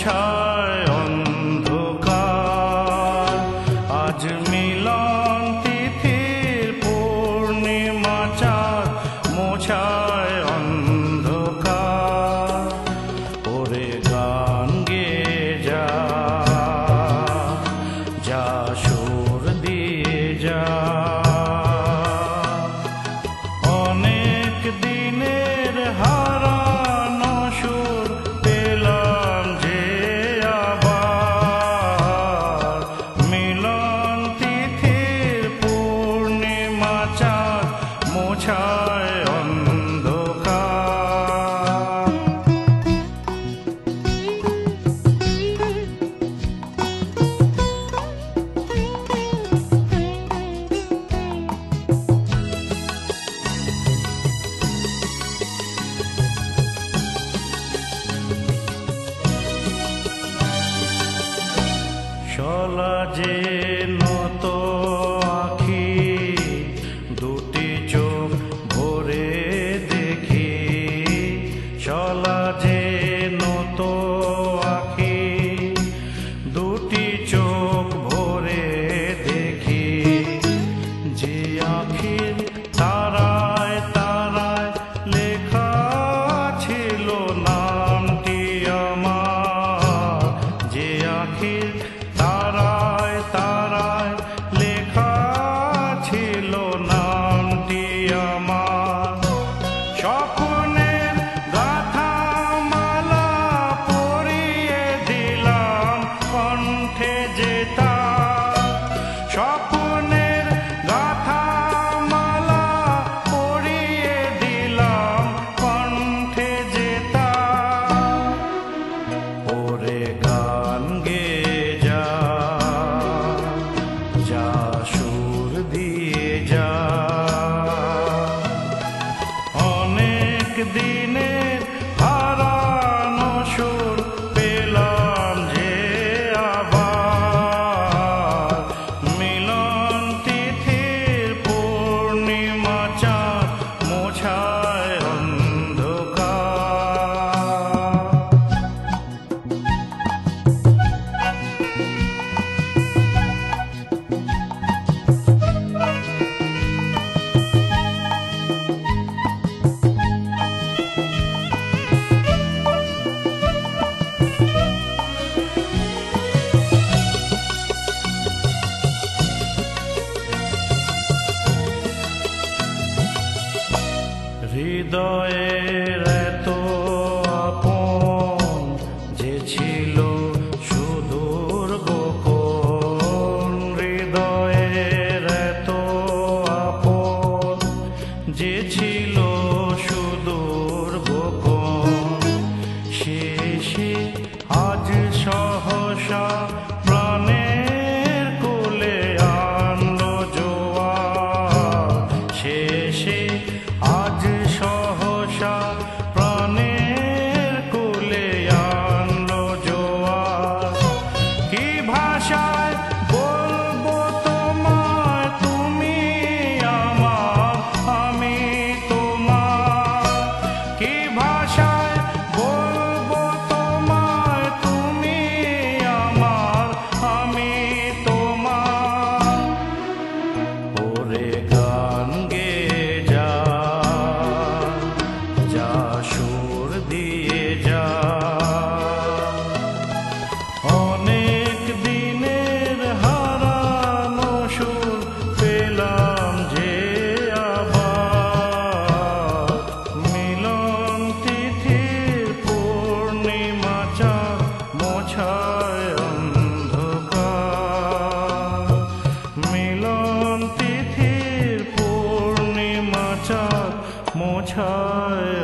মোছায় অন্ধকার। আজ মিলন তিথির পূর্ণিমা চাঁদ মোছায় অন্ধকার। ওরে গান গেয়ে যা, যা সুর দিয়ে যা। অনেক দিনের হারানো সুর পেলাম যে আবার। মিলন তিথির পূর্ণিমা চাঁদ মোছায় অন্ধকার। চলা যে নত আখি, দুটি চোখ ভরে দেখি। চলা যে নত আখি, দুটি চোখ ভরে দেখি। যে আখির তারায় তারায় লেখা ছিল নামটি আমার। যে আখির তারায় তারায় লেখা ছিল নামটি আমার। স্বপ্নের গাথা মালা পরিয়ে দিলাম কণ্ঠে যেতা। স্বপ্নের গাথা মালা পরিয়ে দিলাম কণ্ঠে যেতা। ওরে গান গেয়ে যা, যা সুর দিয়ে যা। অনেক দিনের হারানো সুর পেলাম যে আবার। মিলন তিথির পূর্ণিমা চাঁদ মোছায় অন্ধকার। হৃদয়ের এত আপন যে ছিল সুদূর গোপন। হৃদয়ের এত আপন যে ছিল সুদূর গোপন। শেষে আজ সহসা প্রাণের কোলে আনলো জোয়ার। শেষে আজ সহসা প্রাণের কোলে আনলো জোয়ার। কি ভাষায় বলবো তোমায়, তুমি আমার আমি তোমার। কি ভাষায় বলবো তোমায়, তুমি আমার আমি তোমার। ওরে গান গেয়ে যা, যা সুর দিয়ে যা। অনেক দিনের হারানো সুর পেলাম যে আবার। মিলন তিথির পূর্ণিমা চাঁদ মোছায় অন্ধকার। মিলন তিথির পূর্ণিমা চাঁদ মোছায়